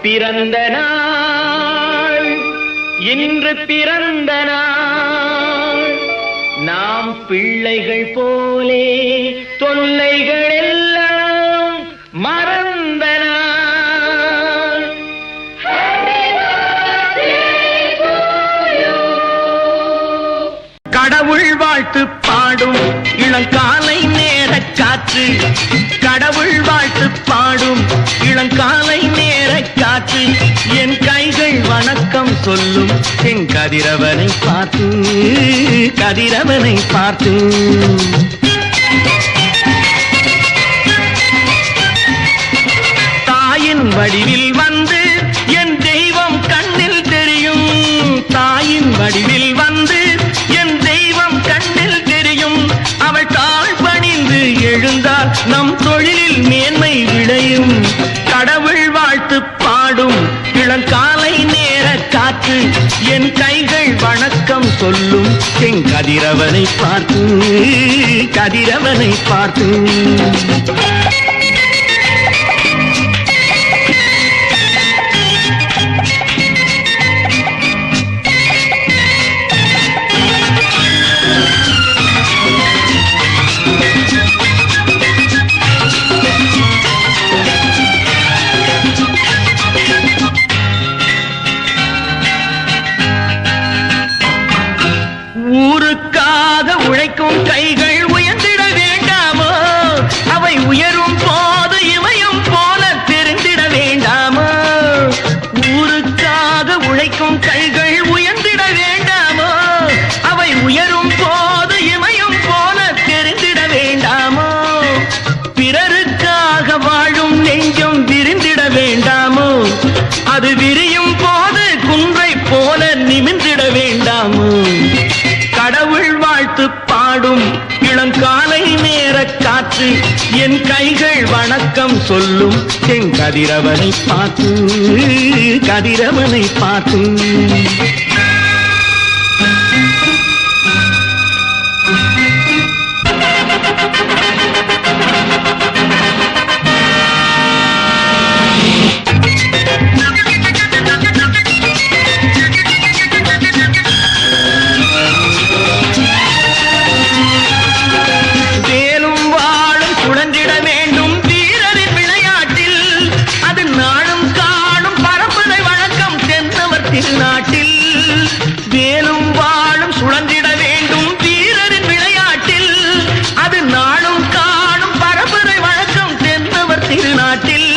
பிறந்த நாள் இன்று பிறந்த நாள் நாம் பிள்ளைகள் போலே தொல்லைகள் எல்லாம் மறந்த நாள். கடவுள் வாழ்த்து பாடும் இளங்காலை நேர காற்று, கடவுள் வாழ்த்து பாடும் இளங்காலை நேர காற்று, என் கைகள் வணக்கம் சொல்லும் என் கதிரவனை பார்த்து, கதிரவனை பார்த்து. தாயின் வடிவில் வந்து என் தெய்வம் கண்ணில் தெரியும், தாயின் வடிவில் வந்து என் தெய்வம் கண்ணில் தெரியும். அவள் தாழ் பணிந்து எழுந்தால் நம் தொழிலில் மேன்மை விளையும். கடவுள் வாழ்த்து பாடும் இளங்காலை நேர காற்று, என் கைகள் வணக்கம் சொல்லும் என் கதிரவனை பார்த்து, கதிரவனை பார்த்து. ஊருக்காக உழைக்கும் கைகள் உயர்ந்திட வேண்டாமோ, அவை உயரும் போது இமயம் போல தெரிந்திட வேண்டாமோ. ஊருக்காக உழைக்கும் கைகள் உயர்ந்திட வேண்டாமோ, அவை உயரும் போது இமயம் போல தெரிந்திட வேண்டாமோ. பிறருக்காக வாழும் நெஞ்சம் விரிந்திட வேண்டாமோ, அது விரியும் போது குன்றை போல நிமிர்ந்திட வேண்டாமோ. கடவுள் வாழ்த்து பாடும் இளங்காலை நேர காற்று, என் கைகள் வணக்கம் சொல்லும் என் கதிரவனை பார்த்து, கதிரவனை பார்த்து. நாட்டில் வேலும் வாழும் சுழன்றிட வேண்டும் வீரரின் விளையாட்டில், அது நாளும் காணும் பரம்பரை வழக்கம் தென்னவர் திருநாட்டில்.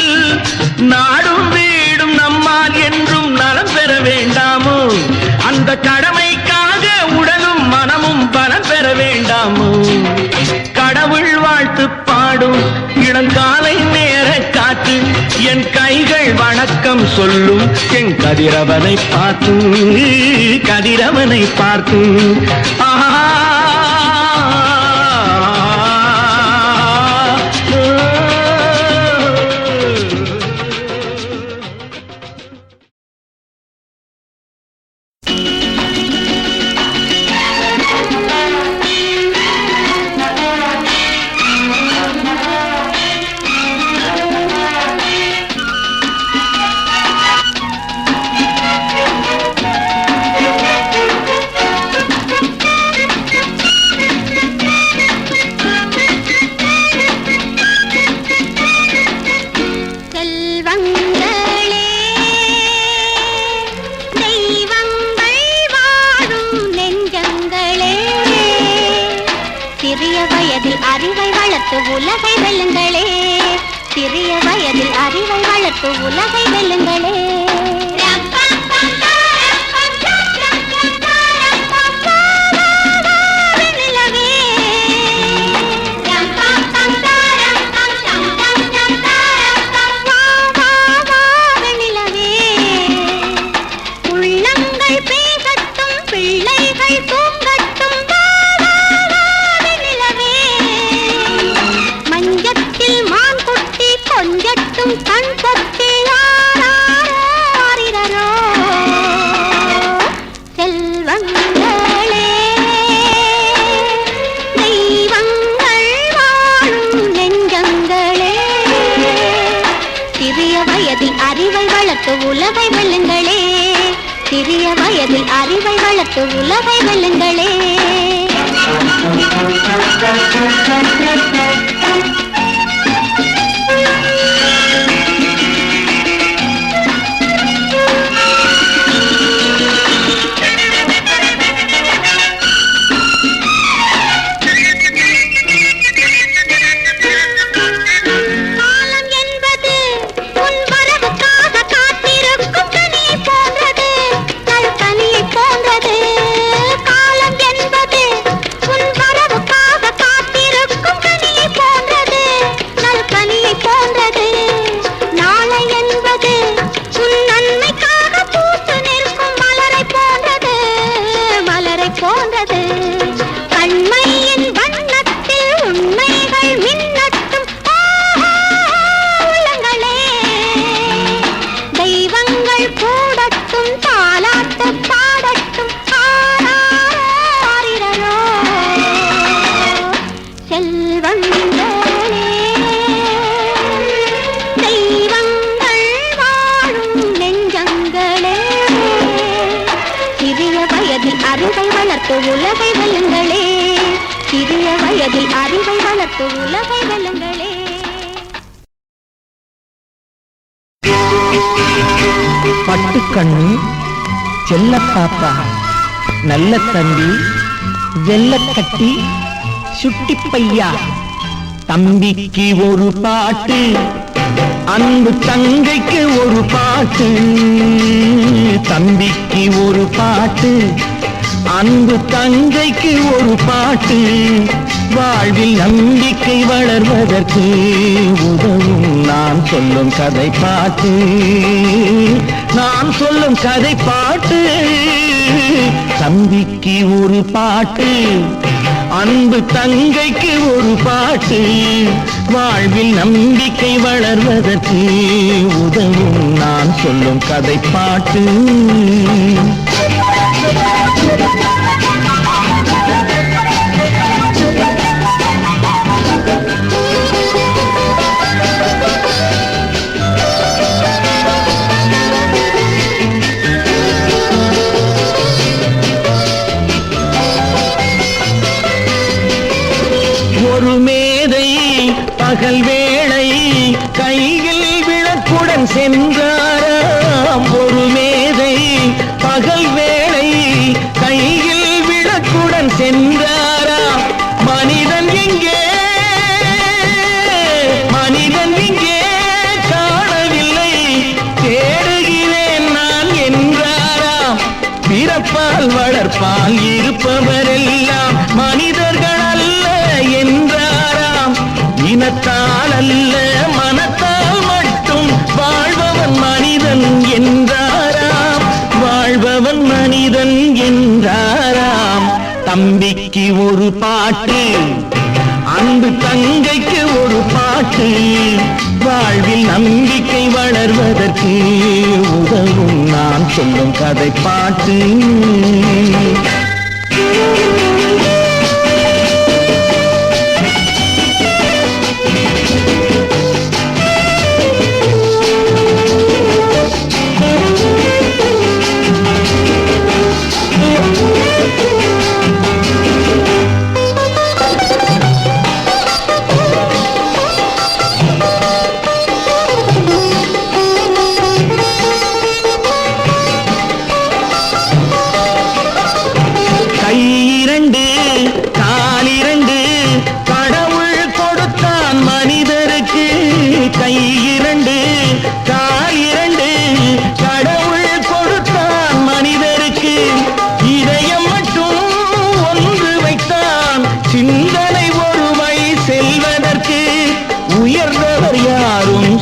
நாடும் வீடும் நம்மால் என்றும் நலம் பெற வேண்டாமோ, அந்த கடமைக்காக உடலும் மனமும் பலம் பெற வேண்டாமோ. கடவுள் வாழ்த்து பாடும் இளங்காலை நேர காற்று, என் கைகள் வணக்கம் சொல்லும் என் கதிரவனை பார்த்து, கதிரவனை பார்த்து. உலகை வெல்லுங்களே, சிறிய வயதில் அறிவை வளர்த்து உலகை வெல்லுங்களே. கொஞ்சட்டும் கண் பொத்தி யாரோ உலகை வெல்லுங்களே, சிறிய வயதில் அறிவை வளர்த்து உலகை வெல்லுங்களே. அறிவை வளர்த்து உலகை வெல்லுங்களே, சிறிய வயதில் அறிவை வளர்த்து உலகை வெல்லுங்களே. பட்டுக்கண்ணு, செல்ல பாப்பா, நல்ல தம்பி, வெள்ளக்கட்டி, சுட்டி பையா, தம்பிக்கு ஒரு பாட்டு, அன்பு தங்கைக்கு ஒரு பாட்டு, தம்பிக்கு ஒரு பாட்டு, அன்பு தங்கைக்கு ஒரு பாட்டு, வாழ்வில் நம்பிக்கை வளர்வதற்கு உதவும் நான் சொல்லும் கதை பாட்டு, நான் சொல்லும் கதை பாட்டு. தம்பிக்கு ஒரு பாட்டு, அன்பு தங்கைக்கு ஒரு பாட்டு, வாழ்வில் நம்பிக்கை வளர்வதற்கு உதவும் நான் சொல்லும் கதை பாட்டு. ஒரு மேதை பகல் வேளை கையில் விளக்குடன் சென்றாராம், ஒரு மேதை பகல் வேளை கையில் விளக்குடன் சென்றாராம். மனிதன் எங்கே, மனிதன் இங்கே காணவில்லை, தேடுகிறேன் நான் என்றாராம். பிறப்பால் வளர்ப்பால் இருப்பவரெல்லாம் மனிதர்கள் அல்ல என்றாராம். இனத்தால் அல்ல மனத்தால் மட்டும் வாழ்பவன் மனிதன் என்றாராம், வாழ்பவன் மனிதன் என்றாராம். தம்பிக்கு ஒரு பாட்டு, அன்பு தங்கைக்கு ஒரு பாட்டு, வாழ்வில் நம்பிக்கை வளர்வதற்கு உதவும் நான் சொல்லும் கதை பாட்டு.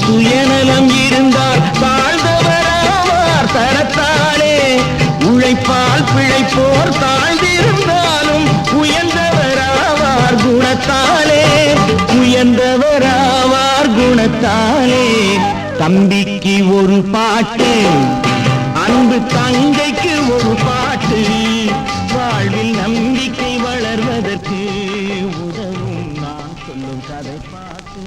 சுயநலம் இருந்தால் தாழ்ந்தவராவார் தரத்தாலே, உழைப்பால் பிழைப்போர் தாழ்ந்திருந்தாலும் உயர்ந்தவராவார் குணத்தாலே, உயர்ந்தவராவார் குணத்தாலே. தம்பிக்கு ஒரு பாட்டு, அன்பு தங்கைக்கு ஒரு பாட்டு, வாழ்வில் நம்பிக்கை வளர்வதற்கு உதவும் நான் சொல்லும் கதை பாட்டு.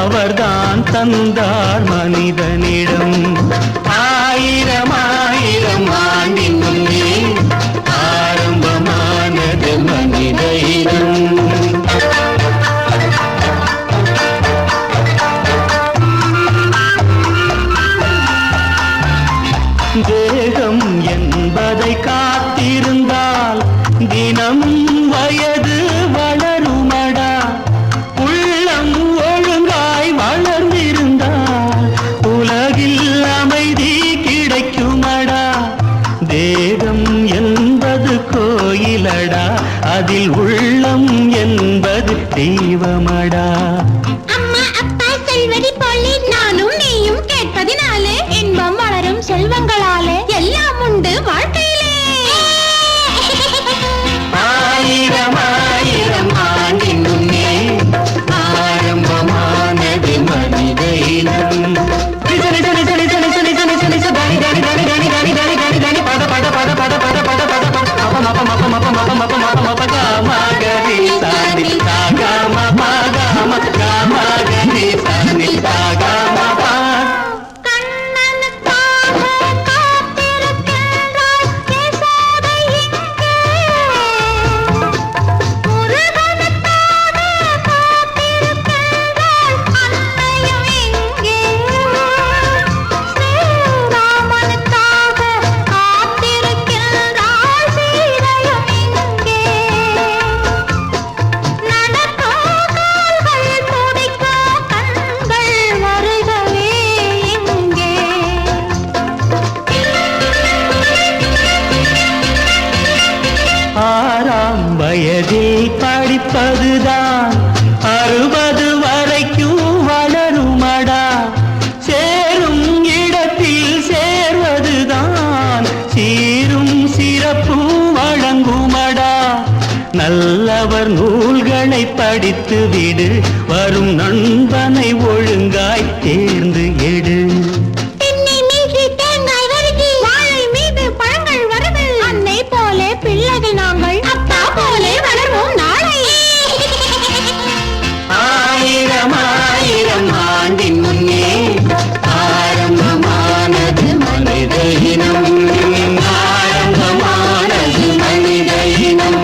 அவர்தான் தந்தார் மனிதனிடம். ஆயிரம் ஆயிரம் ஆண்டின் முன்னே ஆரம்பமானது மனித இனம். தேகம் என்பதை காத்திருந்தால் தினம் வயது வளருமடா. உள்ளம் ஒழுங்காய் வளர்ந்திருந்தால் உலகில் அமைதி கிடைக்குமடா. தேகம் என்பது கோயிலடா, அதில் உள்ளம் என்பது தெய்வமடா. அம்மா அப்பா செல்வதி போலே நானும் நீயும் கேட்பதினாலே இன்பம் வளரும் செல்வங்களாலே எல்லாம் உண்டு வாழ்க்கையிலே. ஆயிரம் ஆயிரம் ஆண்டின் முன்னே ஆரம்பமானது மனித இனம். ஆறாம் வயதில் படிப்பதுதான் 60 வரைக்கும் வளருமடா. சேரும் இடத்தில் சேர்வதுதான் சீரும் சிறப்பும் வழங்குமடா. நல்லவர் நூல்களை படித்து விடு, வரும் நண்பனை ஒழுங்காய் தேர்ந்து எடு. பிள்ளைகள் நாங்கள் அப்பா போலே வளர்வோம் நாளை. ஆயிரம் ஆயிரம் ஆண்டின் முன்னே ஆரம்பமானது மனித இனம். ஆரம்பமானது மனித இனம்.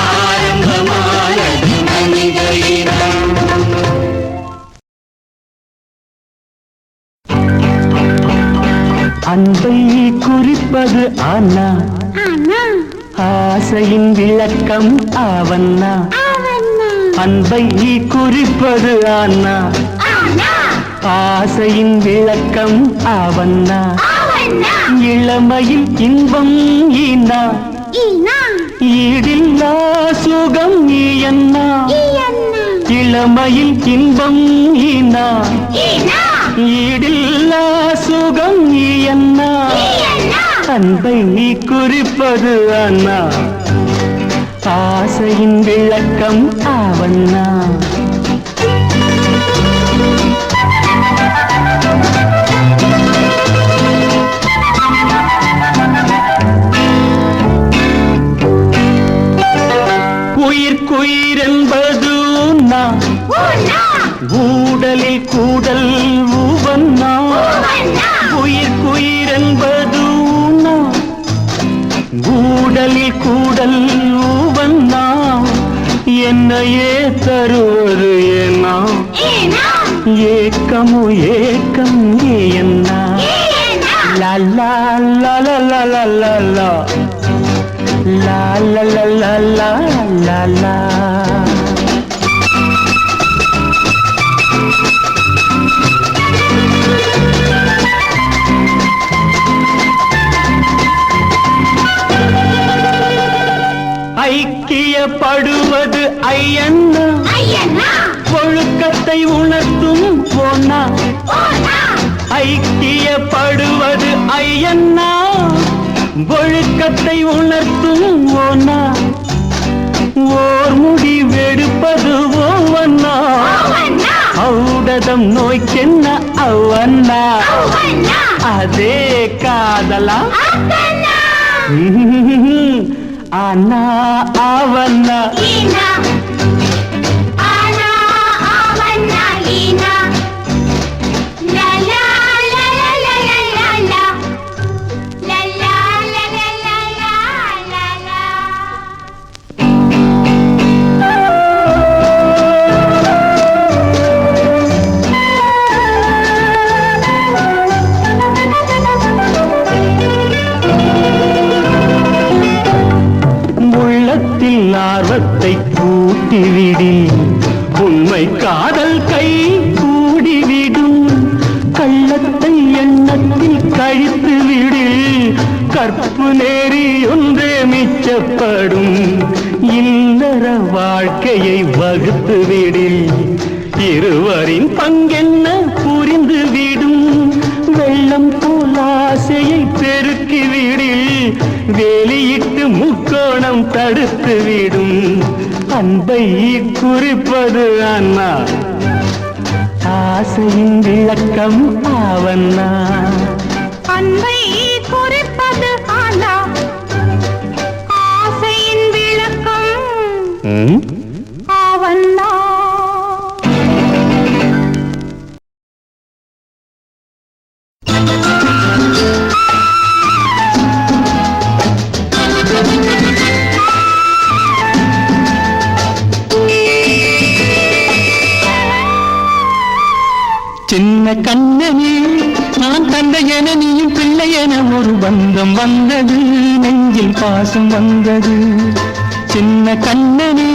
ஆரம்பமானது மனித இனம். அன்பை குறிப்பது அண்ணா, ஆசையின் விளக்கம் அவன்னா. அன்பை குறிப்பது அண்ணா, ஆசையின் விளக்கம் அவன்னா. இளமையில் இன்பம் ஈனா, ஈடில்லா சுகம் ஈயன்னா. இளமையில் இன்பம் ஈனா, ஈடில்லா சுகம் ஈயன்னா. அன்பை நீ குறிப்பது அண்ணா, ஆசையின் விளக்கம் அவன்னா. உயிர்க்குயிர் என்பது ஊடலில் கூடல் உவன்னா. உயிர்க்குயிர் என்பது ஊடலில் கூடல் உவன்னா. என்னையே தருவது ஏனா, ஏக்கமோ ஏக்கம் ஏன்னா. லல்லா லல்லா லல்லா லா லா லா லா லா லா. ஐக்கியப்படுவது ஐயன்னா, ஒழுக்கத்தை உணர்த்தும் போனா. ஐக்கியப்படுவது ஐயன்னா, ஒழுக்கத்தை உணர்த்தும் ஓனா. ஓர் முடி வெடுப்பது ஓவன்னா, ஔடதம் நோய்க்கென்ன அவன்னா. அதே காதலா அண்ணா அவன்னா. காதல் கை கூடிவிடும் கள்ளத்தை எண்ணத்தில் கழித்து விடு கற்பு நெறி ஒன்றே மிச்சப்படும் இல்லற வாழ்க்கையை வகுத்து விடில் இருவரின் பங்கென்ன புரிந்து விடும் வெள்ளம் போல் ஆசையை பெருக்கி விடில் வேலியிட்டு முக்கோணம் தடுத்து விடும் அன்பை குறிப்பது அண்ணா ஆசையின் விளக்கம் ஆவண்ணா அன்பை குறிப்பது ஆனா ஆசையின் விளக்கம் ஆவண்ணா. சின்ன கண்ணனே நான் தந்தை என நீயும் பிள்ளை என ஒரு பந்தம் வந்தது நெஞ்சில் பாசம் வந்தது சின்ன கண்ணனே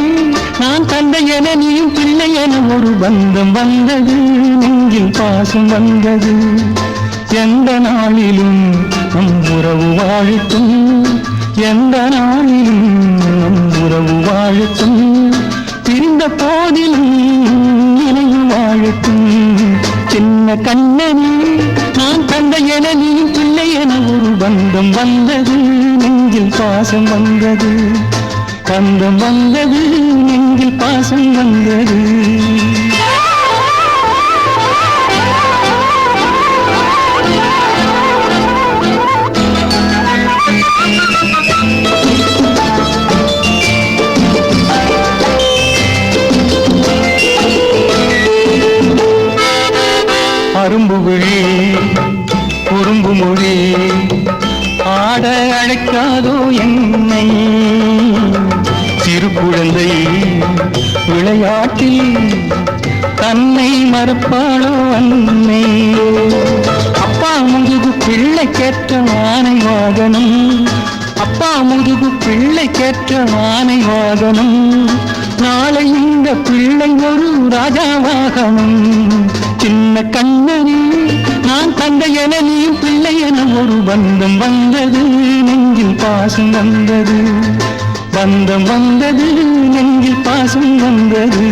நான் தந்தை என நீயும் பிள்ளை என ஒரு பந்தம் வந்தது நெஞ்சில் பாசம் வந்தது எந்த நாளிலும் நம் உறவு வாழட்டும் எந்த நாளிலும் நம் உறவு வாழட்டும் பிரிந்த போதிலும் நினைவு வாழட்டும் சின்ன கண்ணனே நான் தந்தை என நீ பிள்ளை என ஒரு பந்தம் வந்தது நெஞ்சில் பாசம் வந்தது பந்தம் வந்தது நெஞ்சில் பாசம் வந்தது அரும்பு விழி குறும்பு மொழி ஆட அழைக்காதோ என்னை சிறு குழந்தை விளையாட்டில் தன்னை மறப்பாளோ அன்னை அப்பா முதுகு பிள்ளை கேட்ட ஆனை வாகனம் அப்பா முதுகு பிள்ளை கேட்ட ஆனை வாகனம் நாளை இந்த பிள்ளை ஒரு ராஜாவாகணும் சின்ன கண்ணனே நான் தந்தை என நீ பிள்ளை என ஒரு பந்தம் வந்தது நெஞ்சில் பாசம் வந்தது பந்தம் வந்தது நெஞ்சில் பாசம் வந்தது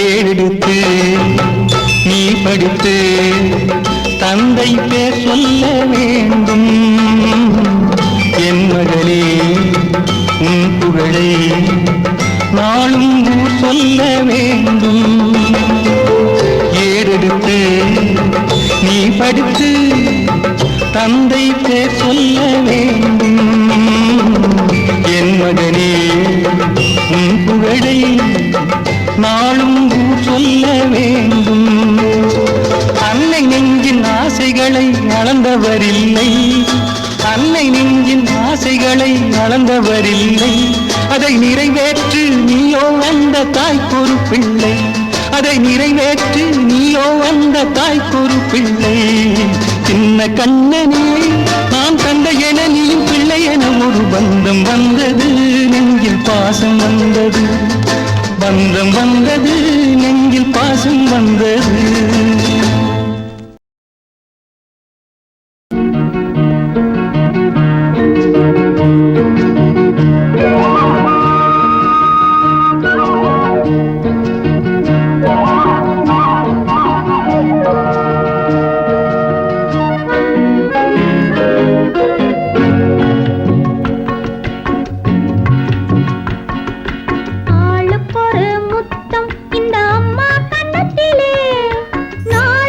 எடுத்து நீ படித்து தந்தை பேர் சொல்ல வேண்டும் என் மகளே உன் புகழை நாளும் ஊர் சொல்ல வேண்டும் ஏறெடுத்து நீ படித்து தந்தை பேர் சொல்ல வேண்டும் என் மகனே உன் புகழை நாளும் சொல்ல வேண்டும் அன்னை நெஞ்சின் ஆசைகளை அளந்தவரில்லை அன்னை நெஞ்சின் ஆசைகளை அளந்தவரில்லை அதை நிறைவேற்று நீயோ அந்த தாய்க்கொரு பிள்ளை அதை நிறைவேற்று நீயோ அந்த தாய்க்கொரு பிள்ளை சின்ன கண்ணனே நான் தந்தை என நீ பிள்ளை என ஒரு பந்தம் வந்தது நெஞ்சில் பாசம் வந்தது பந்தம் வந்தது நெஞ்சில் பாசம் வந்தது ஆளுக்கொரு முத்தம் இந்த அம்மா கண்ணத்திலே நான்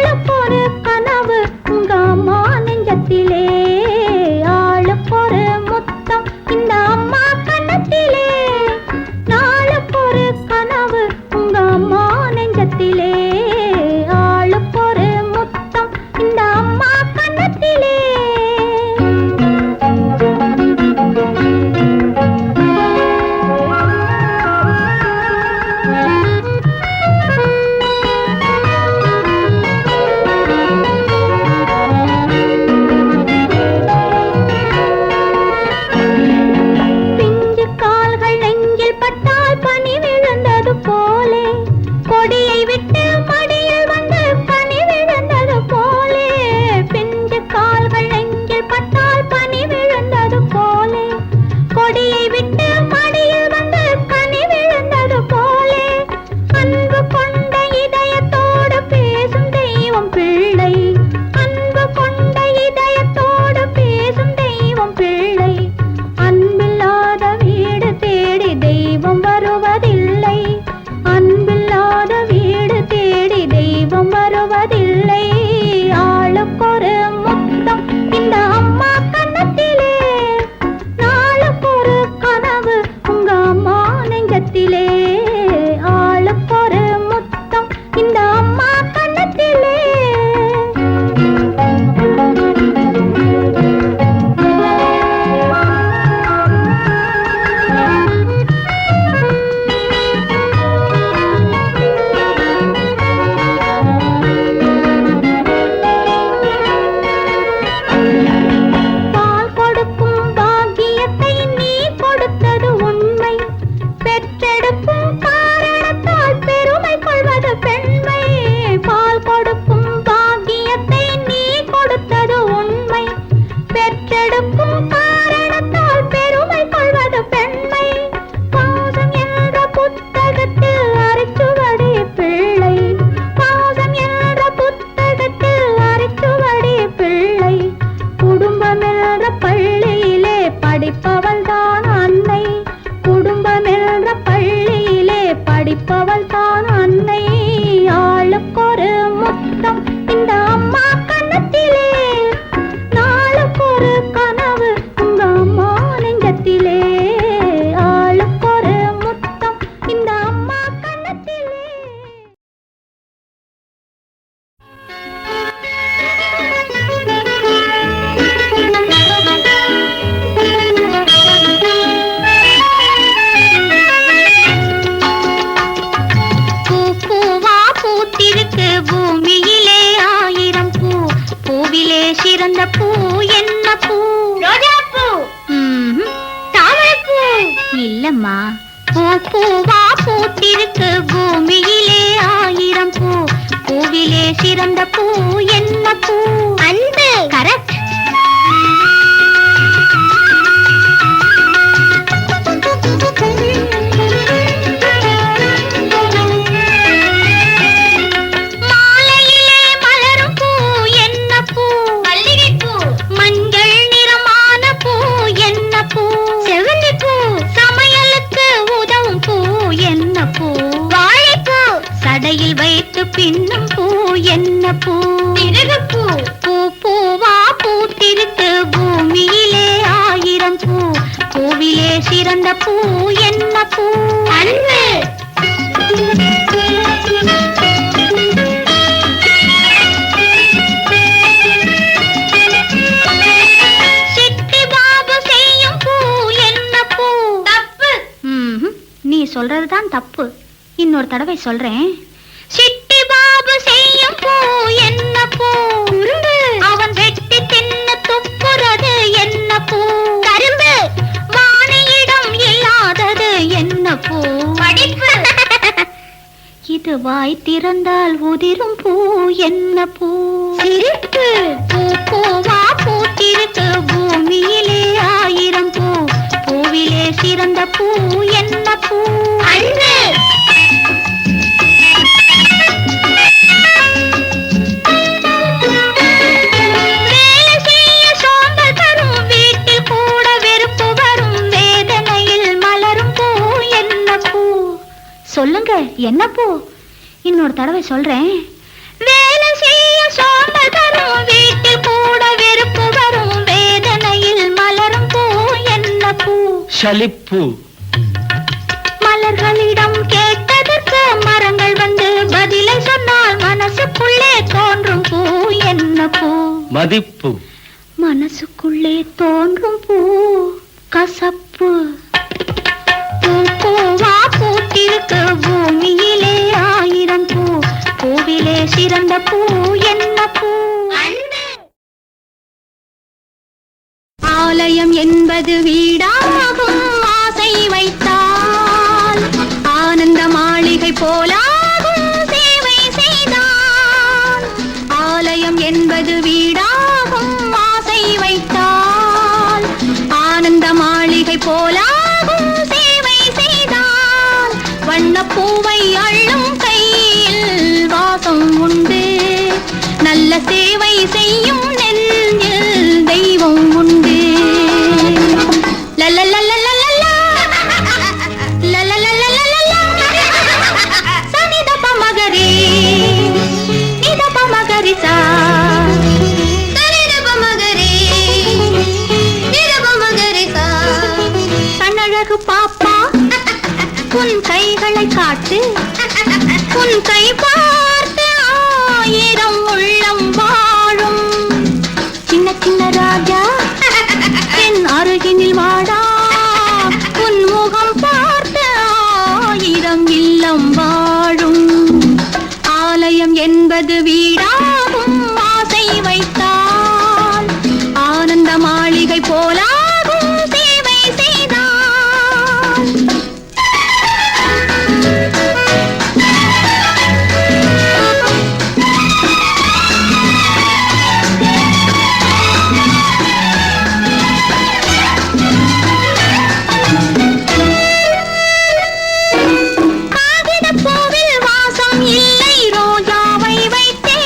தான் அன்னை ஆளுக்கொரு முத்தம் இந்த அம்மா கன்னத்திலே நாளுக்கொரு கனவு உங்க அம்மா நெஞ்சத்திலே ஆளுக்கொரு முத்தம் இந்த அம்மா கன்னத்திலே. பூமியிலே ஆயிரம் பூ பூவிலே சிறந்த பூ என்ன பூ? ரோஜா பூ. தாமரை பூ இல்லம்மா. பூ பூவா பூத்திருக்கு பூமியிலே ஆயிரம் பூ பூவிலே சிறந்த பூ என்ன பூ? அன்பு. கரெக்ட். சடையில் வைத்து பின்னும் பூ என்ன பூ? திருகுப்பூ. பூ பூவா பூத்திருக்கு பூமியிலே ஆயிரம் பூ பூவிலே சிறந்த பூ என்ன பூ? அன்பு. சிட்டி பாபு செய்யும் பூ என்ன பூ? தப்பு. நீ சொல்றதுதான் தப்பு. இன்னொரு தடவை சொல்றேன். சிட்டி பாபு செய்யும் பூ என்ன பூ? அவன் வெட்டி தின்னு துப்புறது என்ன பூ? கரும்பு. வாணியிடம் இல்லாதது என்ன பூ? படிப்பு. இது வாய் திறந்தால் உதிரும் பூ என்ன பூ? சிரிப்பு. பூ பூவா பூத்திருக்கு பூமியிலே ஆயிரம் பூ பூவிலே சிறந்த பூ என்ன பூ? அன்பு. சொல்லுங்க என்ன பூ? இன்னொரு தடவை சொல்றேன். வேலை செய்ய சோம்பல் தரும் வீட்டில் கூட வெறுப்பு வரும் வேதனையில் மலரும் பூ என்ன பூ? சலிப்பூ. மலர்களிடம் கேட்டதற்கு மரங்கள் வந்து பதிலை சொன்னால் மனசுக்குள்ளே தோன்றும் பூ என்ன பூ? மதிப்பு. மனசுக்குள்ளே தோன்றும் பூ கசப்பு. பூவா பூத்திருக்கு பூமியிலே ஆயிரம் பூ பூவிலே சிறந்த பூ என்ன பூ? ஆலயம் என்பது வீடாகும் ஆசை வைத்தால் ஆனந்த மாளிகை போலாகும் சேவை செய்தால். ஆலயம் என்பது வீடாகும் ஆசை வைத்தால் ஆனந்த மாளிகை போலாகும் சேவை செய்தால். வண்ணப்பூவை அள்ளும் கையில் வாசம் உண்டு நல்ல சேவை செய்யும் நெஞ்சில் தெய்வம் உண்டு. லலலலலலலா லலலலலலலா சனிதப மகரி நிதப மகரி சா சனிதப மகரி நிதப மகரி சா. கண்ணழகு பாப்பா உன் கைகளை காட்டு உன் கை பார்த்து ஆயிரம் உள்ளம் வாழும். சின்ன சின்ன ராஜா என் அருகினில் வாடா உன் முகம் பார்த்து ஆயிரம் இல்லம் வாழும். ஆலயம் என்பது வீடாகும் ஆசை வைத்தால் ஆனந்த மாளிகை போலாகும் சேவை செய்தால். காகிதப்பூவில் வாசம் இல்லை ரோஜாவை வைத்தே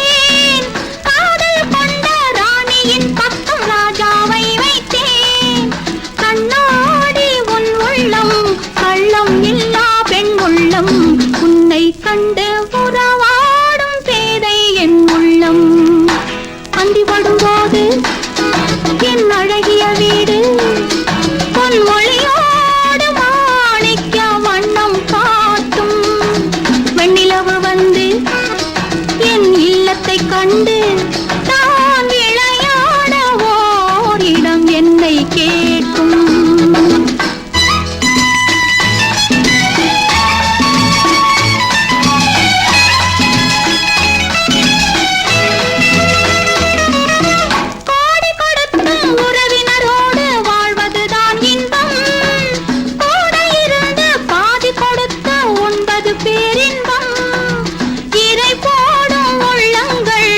கண்டு உறவாடும் பேதை என் உள்ளம். அந்தி படும்போது என் அழகிய வீடு பொன்மொழியோடு மாணிக்க வண்ணம் காட்டும். வெண்ணிலவு வந்து என் இல்லத்தை கண்டு தான் விளையாட ஓரிடம் என்னை கேட்கும். கோடி கொடுத்தும் உறவினரோடு வாழ்வதுதான் இன்பம். கூட இருந்து பாதி கொடுத்து 9 பேரின்பம். இறை போடும் உள்ளங்கள்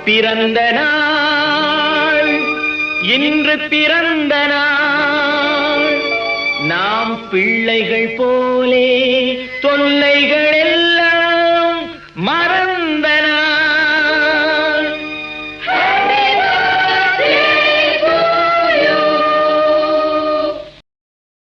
பிறந்த நாள் இன்று பிறந்த நாள் நாம் பிள்ளைகள் போலே தொல்லைகள் எல்லாம் மறந்து